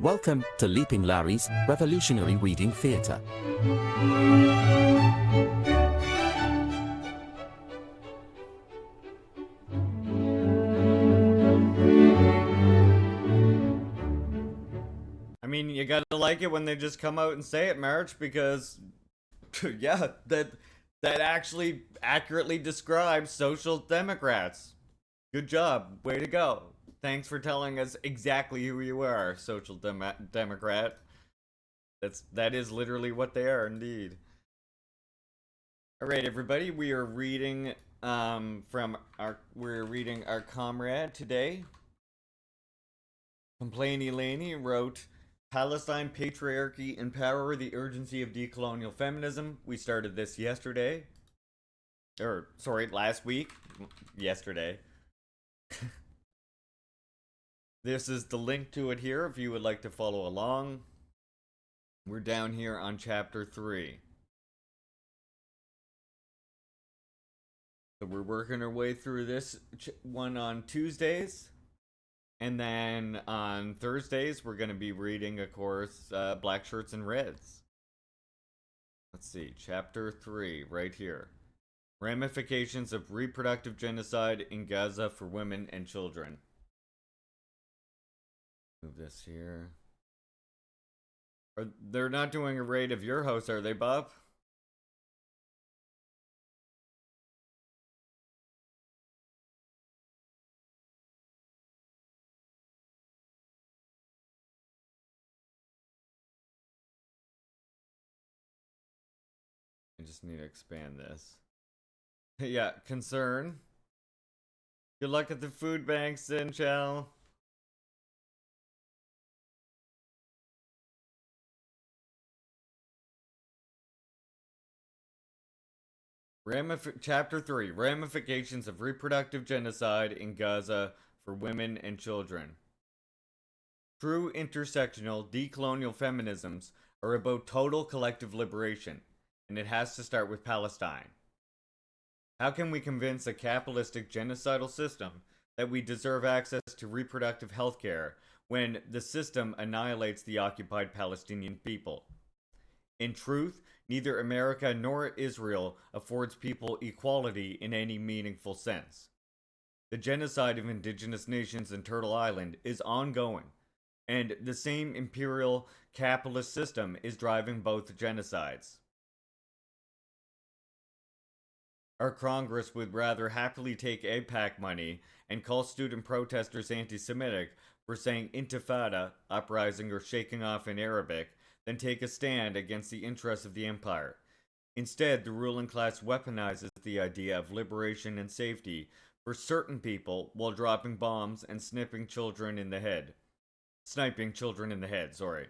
Welcome to Leaping Larry's Revolutionary Reading Theatre. I mean, you gotta like it when they just come out and say it, March, because, yeah, that actually accurately describes social democrats. Good job. Way to go. Thanks for telling us exactly who you are, social democrat. That is literally what they are, indeed. Alright, everybody, we are reading we're reading our comrade today. Complainie Lainie wrote Palestine, Patriarchy, and Power, the Urgency of Decolonial Feminism. We started this yesterday. Last week. Yesterday. This is the link to it here if you would like to follow along. We're down here on chapter 3. So we're working our way through this one on Tuesdays. And then on Thursdays, we're going to be reading, of course, Black Shirts and Reds. Let's see, chapter 3, right here. Ramifications of reproductive genocide in Gaza for women and children. Move this here. They're not doing a raid of your house, are they, Bob? I just need to expand this. Yeah, concern. Good luck at the food banks, Sinchel. Chapter 3, Ramifications of Reproductive Genocide in Gaza for Women and Children. True intersectional decolonial feminisms are about total collective liberation, and it has to start with Palestine. How can we convince a capitalistic genocidal system that we deserve access to reproductive health care when the system annihilates the occupied Palestinian people? In truth, neither America nor Israel affords people equality in any meaningful sense. The genocide of indigenous nations in Turtle Island is ongoing, and the same imperial capitalist system is driving both genocides. Our Congress would rather happily take AIPAC money and call student protesters anti-Semitic for saying intifada, uprising, or shaking off in Arabic, than take a stand against the interests of the empire. Instead, the ruling class weaponizes the idea of liberation and safety for certain people while dropping bombs and sniping children in the head. Sniping children in the head, sorry.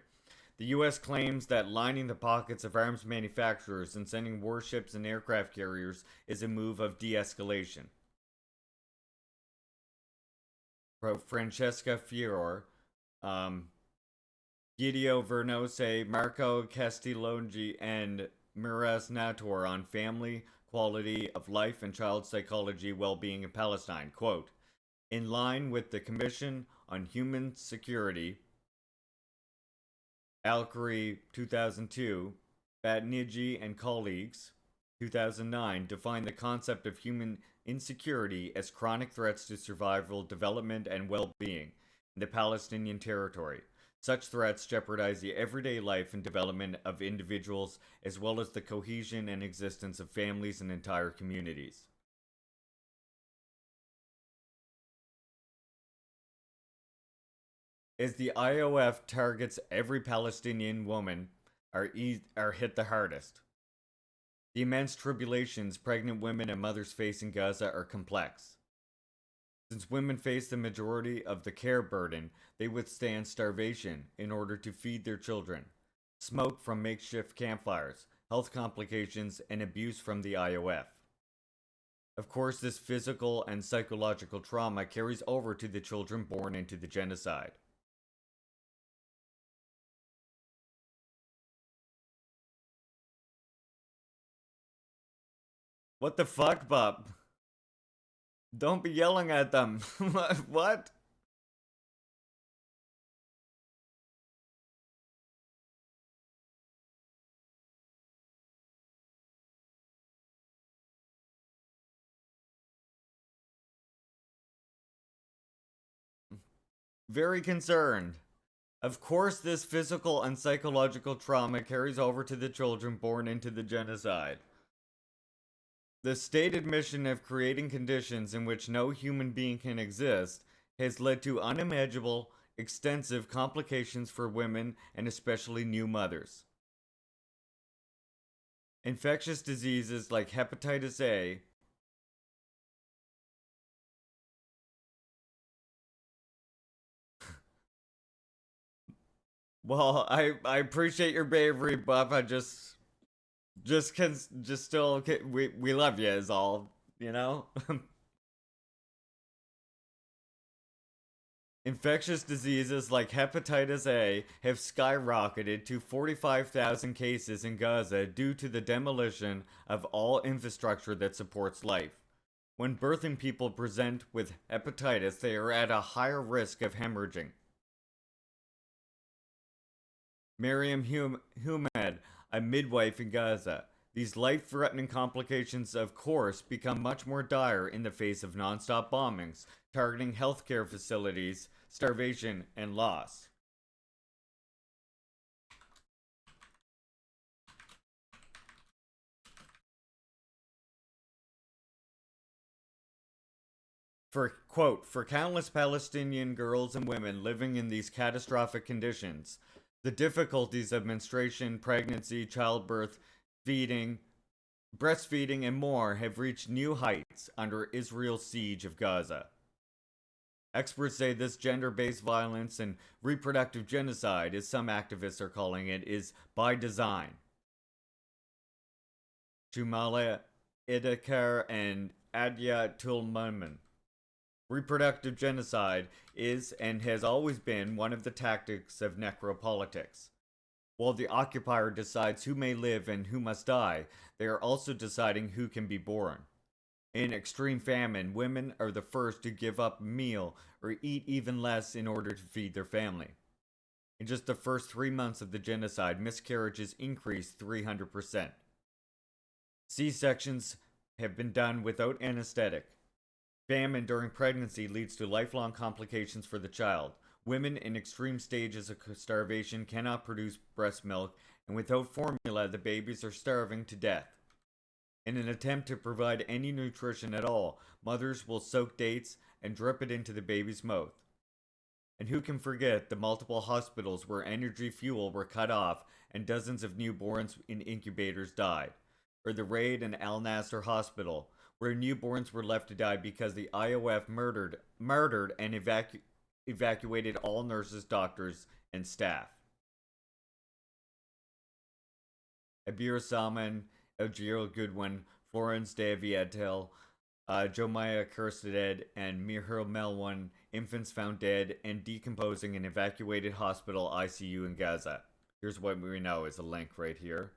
The U.S. claims that lining the pockets of arms manufacturers and sending warships and aircraft carriers is a move of de escalation. Francesca Fior, Guido Vernose, Marco Castigliongi, and Miraz Nator on family, quality of life, and child psychology well-being in Palestine. Quote, in line with the Commission on Human Security, Alkari 2002, Batniji and colleagues 2009 defined the concept of human insecurity as chronic threats to survival, development, and well-being in the Palestinian territory. Such threats jeopardize the everyday life and development of individuals, as well as the cohesion and existence of families and entire communities. As the IOF targets every Palestinian woman are hit the hardest. The immense tribulations pregnant women and mothers face in Gaza are complex. Since women face the majority of the care burden, they withstand starvation in order to feed their children, smoke from makeshift campfires, health complications, and abuse from the IOF. Of course, this physical and psychological trauma carries over to the children born into the genocide. What the fuck, Bob? Don't be yelling at them. What? Very concerned. Of course, this physical and psychological trauma carries over to the children born into the genocide. The stated mission of creating conditions in which no human being can exist has led to unimaginable, extensive complications for women and especially new mothers. Infectious diseases like hepatitis A, well, I appreciate your bravery, Buff. I just still we love you is all, you know. Infectious diseases like hepatitis A have skyrocketed to 45,000 cases in Gaza due to the demolition of all infrastructure that supports life. When birthing people present with hepatitis, they are at a higher risk of hemorrhaging. Miriam Humed, a midwife in Gaza. These life-threatening complications, of course, become much more dire in the face of non-stop bombings, targeting healthcare facilities, starvation, and loss. For countless Palestinian girls and women living in these catastrophic conditions, the difficulties of menstruation, pregnancy, childbirth, feeding, breastfeeding, and more have reached new heights under Israel's siege of Gaza. Experts say this gender-based violence and reproductive genocide, as some activists are calling it, is by design. Shumala Idakar and Adya Tulmaman. Reproductive genocide is and has always been one of the tactics of necropolitics. While the occupier decides who may live and who must die, they are also deciding who can be born. In extreme famine, women are the first to give up a meal or eat even less in order to feed their family. In just the first 3 months of the genocide, miscarriages increased 300%. C-sections have been done without anesthetic. Famine during pregnancy leads to lifelong complications for the child. Women in extreme stages of starvation cannot produce breast milk, and without formula, the babies are starving to death. In an attempt to provide any nutrition at all, mothers will soak dates and drip it into the baby's mouth. And who can forget the multiple hospitals where energy fuel were cut off and dozens of newborns in incubators died? Or the raid in Al Nasser Hospital, where newborns were left to die because the IOF murdered and evacuated all nurses, doctors, and staff. Abir Salman, Elgiro Goodwin, Florence de Vietel, Jomaya Kirstead, and Mihir Melwan, infants found dead and decomposing in evacuated hospital ICU in Gaza. Here's what we know is a link right here.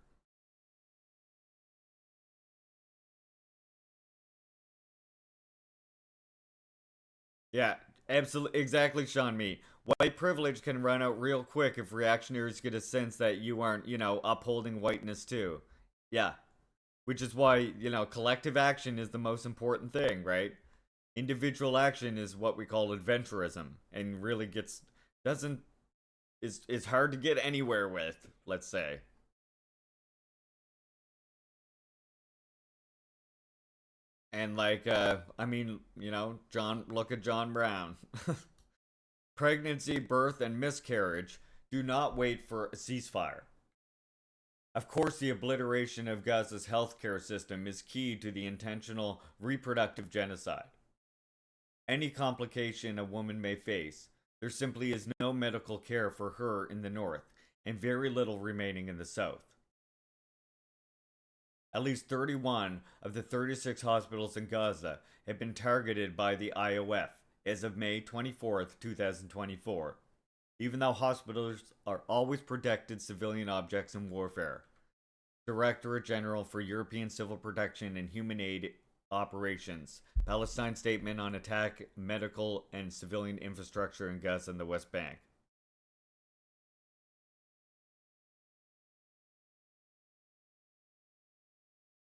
Yeah, absolutely, exactly, Sean Me. White privilege can run out real quick if reactionaries get a sense that you aren't, upholding whiteness too. Yeah, which is why, collective action is the most important thing, right? Individual action is what we call adventurism and really doesn't is hard to get anywhere with, let's say. And look at John Brown. Pregnancy, birth, and miscarriage do not wait for a ceasefire. Of course, the obliteration of Gaza's healthcare system is key to the intentional reproductive genocide. Any complication a woman may face, there simply is no medical care for her in the north, and very little remaining in the south. At least 31 of the 36 hospitals in Gaza have been targeted by the IOF as of May 24th, 2024, even though hospitals are always protected civilian objects in warfare. Directorate General for European Civil Protection and Human Aid Operations, Palestine Statement on Attack, Medical, and Civilian Infrastructure in Gaza and the West Bank.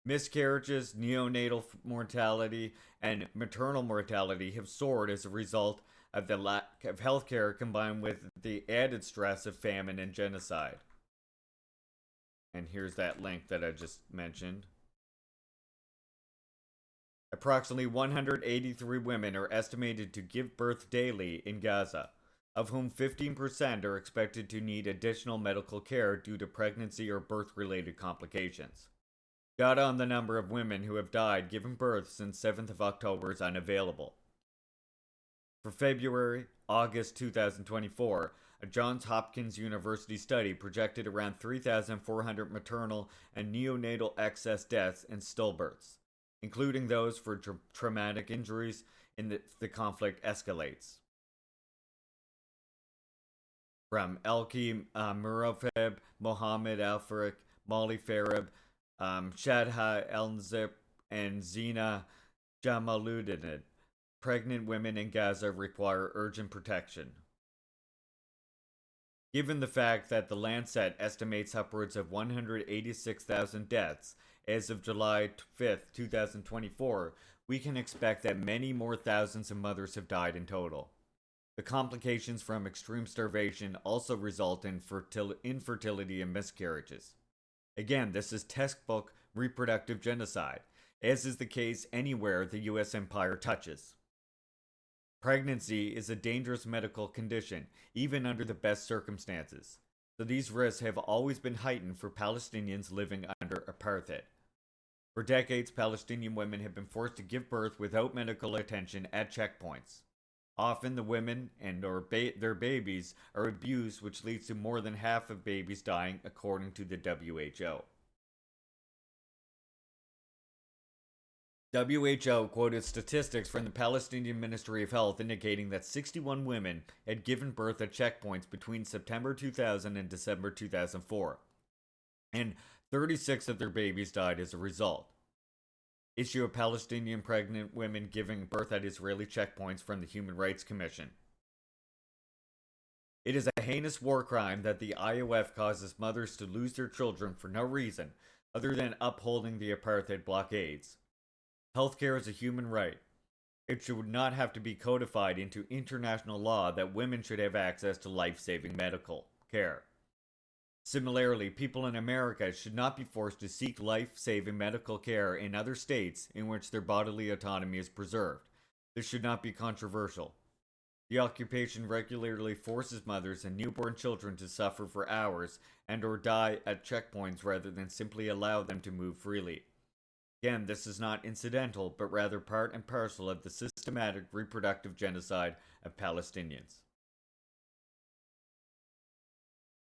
Miscarriages, neonatal mortality, and maternal mortality have soared as a result of the lack of healthcare combined with the added stress of famine and genocide. And here's that link that I just mentioned. Approximately 183 women are estimated to give birth daily in Gaza, of whom 15% are expected to need additional medical care due to pregnancy or birth-related complications. Data on the number of women who have died giving birth since 7th of October is unavailable. For February, August 2024, a Johns Hopkins University study projected around 3,400 maternal and neonatal excess deaths and stillbirths, including those for traumatic injuries in the conflict escalates. From Elki Murafeb, Mohammed Al-Farik, Molly Farab, Shadha Elnzip, and Zina Jamaluddin. Pregnant women in Gaza require urgent protection. Given the fact that the Lancet estimates upwards of 186,000 deaths as of July 5th, 2024, we can expect that many more thousands of mothers have died in total. The complications from extreme starvation also result in infertility and miscarriages. Again, this is textbook reproductive genocide, as is the case anywhere the US empire touches. Pregnancy is a dangerous medical condition, even under the best circumstances, so these risks have always been heightened for Palestinians living under apartheid. For decades, Palestinian women have been forced to give birth without medical attention at checkpoints. Often the women and or their babies are abused, which leads to more than half of babies dying, according to the WHO. WHO quoted statistics from the Palestinian Ministry of Health indicating that 61 women had given birth at checkpoints between September 2000 and December 2004, and 36 of their babies died as a result. Issue of Palestinian pregnant women giving birth at Israeli checkpoints from the Human Rights Commission. It is a heinous war crime that the IOF causes mothers to lose their children for no reason other than upholding the apartheid blockades. Healthcare is a human right. It should not have to be codified into international law that women should have access to life-saving medical care. Similarly, people in America should not be forced to seek life-saving medical care in other states in which their bodily autonomy is preserved. This should not be controversial. The occupation regularly forces mothers and newborn children to suffer for hours and or die at checkpoints rather than simply allow them to move freely. Again, this is not incidental, but rather part and parcel of the systematic reproductive genocide of Palestinians.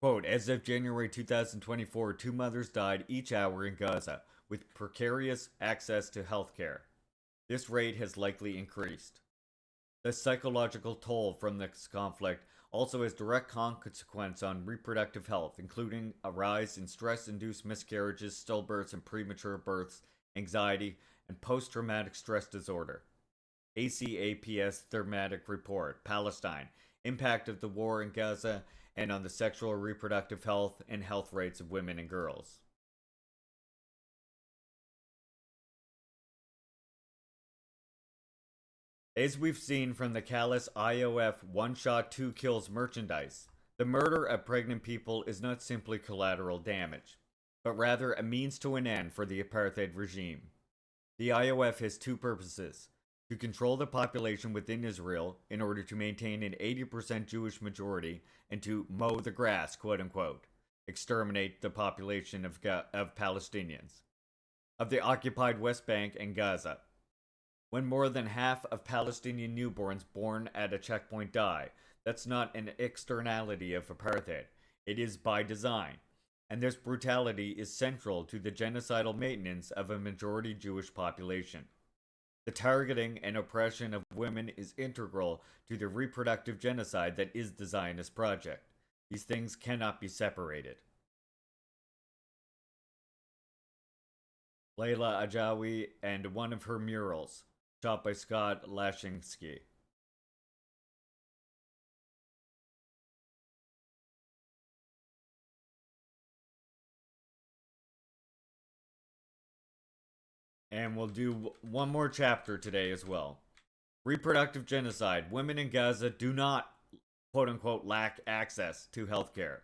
Quote, as of January 2024, 2 mothers died each hour in Gaza with precarious access to health care. This rate has likely increased. The psychological toll from this conflict also has direct consequence on reproductive health, including a rise in stress-induced miscarriages, stillbirths, and premature births, anxiety, and post-traumatic stress disorder. ACAPS Thematic Report, Palestine, Impact of the War in Gaza, and on the sexual reproductive health and health rates of women and girls. As we've seen from the callous IOF one shot, two kills merchandise, the murder of pregnant people is not simply collateral damage, but rather a means to an end for the apartheid regime. The IOF has two purposes: to control the population within Israel in order to maintain an 80% Jewish majority, and to mow the grass, quote unquote, exterminate the population of Palestinians, of the occupied West Bank and Gaza. When more than half of Palestinian newborns born at a checkpoint die, that's not an externality of apartheid. It is by design. And this brutality is central to the genocidal maintenance of a majority Jewish population. The targeting and oppression of women is integral to the reproductive genocide that is the Zionist project. These things cannot be separated. Layla Ajawi and one of her murals, shot by Scott Lashinsky. And we'll do one more chapter today as well. Reproductive genocide. Women in Gaza do not, quote unquote, lack access to healthcare.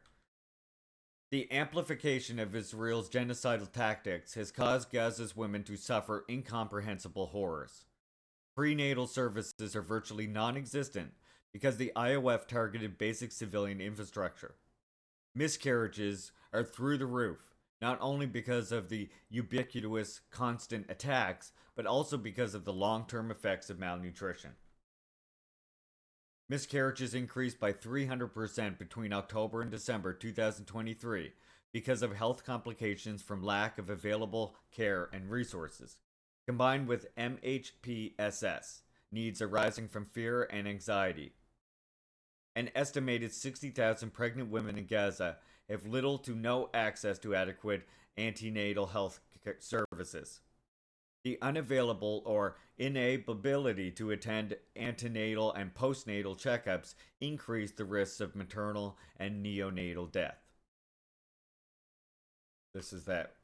The amplification of Israel's genocidal tactics has caused Gaza's women to suffer incomprehensible horrors. Prenatal services are virtually non-existent because the IOF targeted basic civilian infrastructure. Miscarriages are through the roof, not only because of the ubiquitous constant attacks, but also because of the long-term effects of malnutrition. Miscarriages increased by 300% between October and December 2023 because of health complications from lack of available care and resources, combined with MHPSS, needs arising from fear and anxiety. An estimated 60,000 pregnant women in Gaza have little to no access to adequate antenatal health services. The unavailable or inability to attend antenatal and postnatal checkups increase the risks of maternal and neonatal death. This is that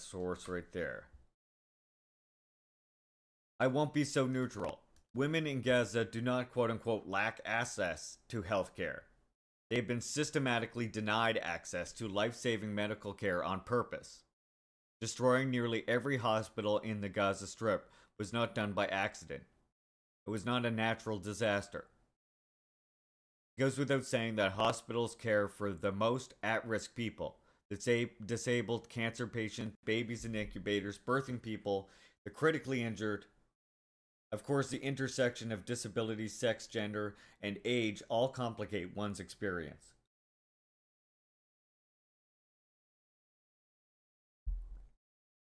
source right there. I won't be so neutral. Women in Gaza do not, quote unquote, lack access to health care. They have been systematically denied access to life-saving medical care on purpose. Destroying nearly every hospital in the Gaza Strip was not done by accident. It was not a natural disaster. It goes without saying that hospitals care for the most at-risk people, the disabled, cancer patients, babies in incubators, birthing people, the critically injured. Of course, the intersection of disability, sex, gender, and age all complicate one's experience.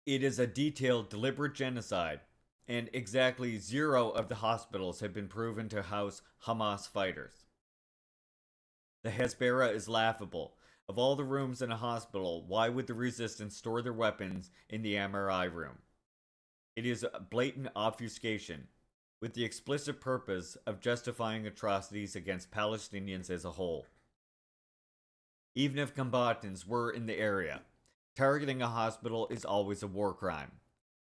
It is a detailed, deliberate genocide, and exactly 0 of the hospitals have been proven to house Hamas fighters. The Hezbollah is laughable. Of all the rooms in a hospital, why would the resistance store their weapons in the MRI room? It is a blatant obfuscation, with the explicit purpose of justifying atrocities against Palestinians as a whole. Even if combatants were in the area, targeting a hospital is always a war crime.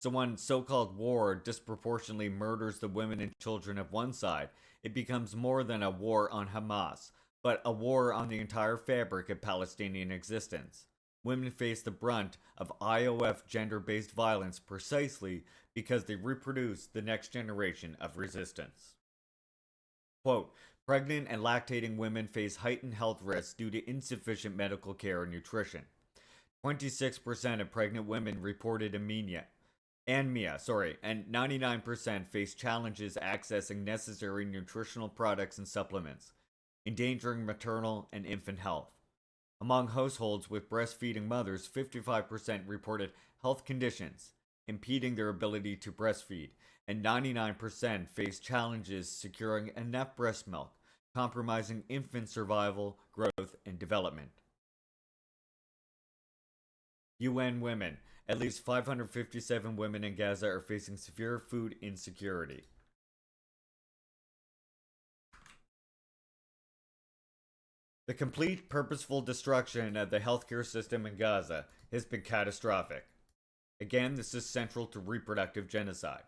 So when so-called war disproportionately murders the women and children of one side, it becomes more than a war on Hamas, but a war on the entire fabric of Palestinian existence. Women face the brunt of IOF gender-based violence precisely because they reproduce the next generation of resistance. Quote, pregnant and lactating women face heightened health risks due to insufficient medical care and nutrition. 26% of pregnant women reported anemia, and 99% face challenges accessing necessary nutritional products and supplements. endangering maternal and infant health. Among households with breastfeeding mothers, 55% reported health conditions impeding their ability to breastfeed, and 99% faced challenges securing enough breast milk, compromising infant survival, growth, and development. UN Women. At least 557 women in Gaza are facing severe food insecurity. The complete purposeful destruction of the healthcare system in Gaza has been catastrophic. Again, this is central to reproductive genocide.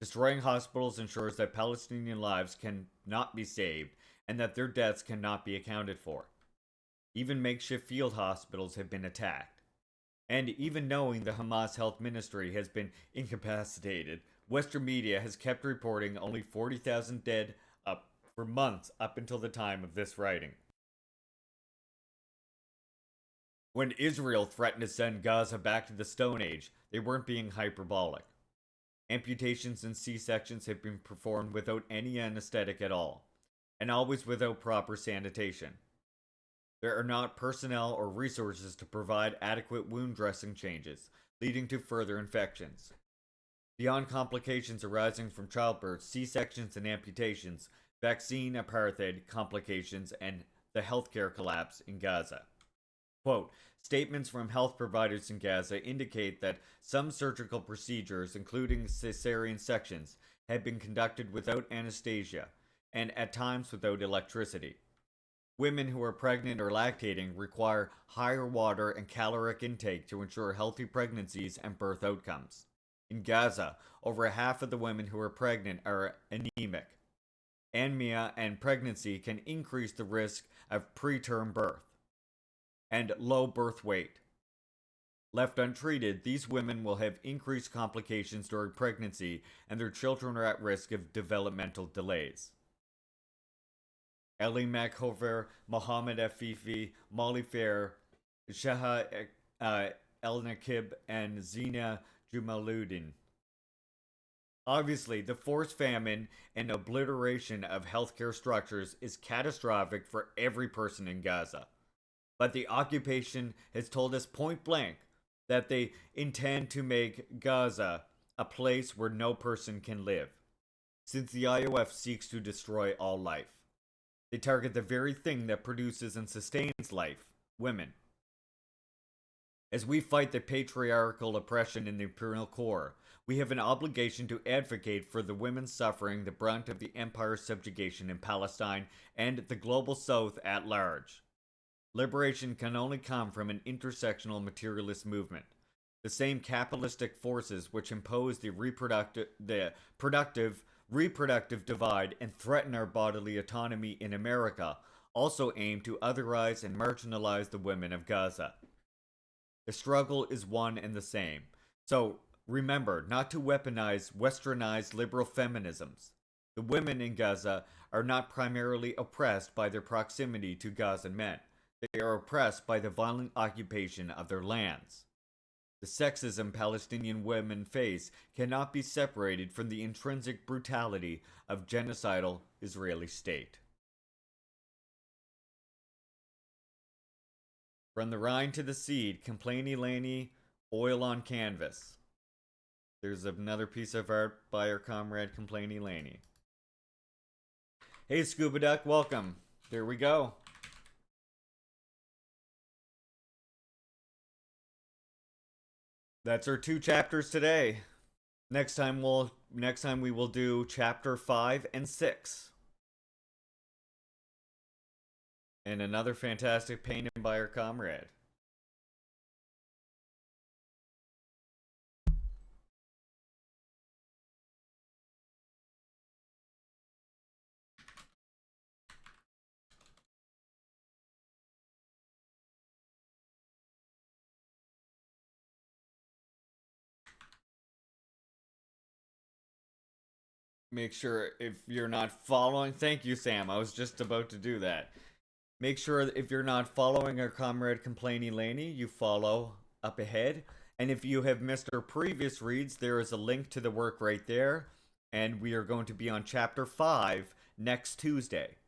Destroying hospitals ensures that Palestinian lives cannot be saved and that their deaths cannot be accounted for. Even makeshift field hospitals have been attacked. And even knowing the Hamas health ministry has been incapacitated, Western media has kept reporting only 40,000 dead up for months up until the time of this writing. When Israel threatened to send Gaza back to the Stone Age, they weren't being hyperbolic. Amputations and C-sections have been performed without any anesthetic at all, and always without proper sanitation. There are not personnel or resources to provide adequate wound dressing changes, leading to further infections. Beyond complications arising from childbirth, C-sections and amputations, vaccine apartheid complications, and the healthcare collapse in Gaza. Quote, statements from health providers in Gaza indicate that some surgical procedures, including cesarean sections, have been conducted without anesthesia and at times without electricity. Women who are pregnant or lactating require higher water and caloric intake to ensure healthy pregnancies and birth outcomes. In Gaza, over half of the women who are pregnant are anemic. Anemia and pregnancy can increase the risk of preterm birth and low birth weight. Left untreated, these women will have increased complications during pregnancy, and their children are at risk of developmental delays. Ellie Makhover, Mohammed Afifi, Molly Fair, Shaha El Nakib, and Zina Jumaluddin. Obviously, the forced famine and obliteration of healthcare structures is catastrophic for every person in Gaza. But the occupation has told us point blank that they intend to make Gaza a place where no person can live, since the IOF seeks to destroy all life. They target the very thing that produces and sustains life, women. As we fight the patriarchal oppression in the imperial core, we have an obligation to advocate for the women suffering the brunt of the empire's subjugation in Palestine and the global south at large. Liberation can only come from an intersectional materialist movement. The same capitalistic forces which impose the reproductive divide and threaten our bodily autonomy in America also aim to otherize and marginalize the women of Gaza. The struggle is one and the same. So remember not to weaponize westernized liberal feminisms. The women in Gaza are not primarily oppressed by their proximity to Gazan men. They are oppressed by the violent occupation of their lands. The sexism Palestinian women face cannot be separated from the intrinsic brutality of genocidal Israeli state. From the rind to the seed, Complainie, Lainie, oil on canvas. There's another piece of art by our comrade Complainie, Lainie. Hey Scuba Duck, welcome. There we go. That's our 2 chapters today. Next time we will do chapter 5 and 6. And another fantastic painting by our comrade. Make sure if you're not following, thank you Sam, I was just about to do that. Make sure if you're not following our comrade Complainie Lainie, you follow up ahead. And if you have missed our previous reads, there is a link to the work right there. And we are going to be on chapter 5 next Tuesday.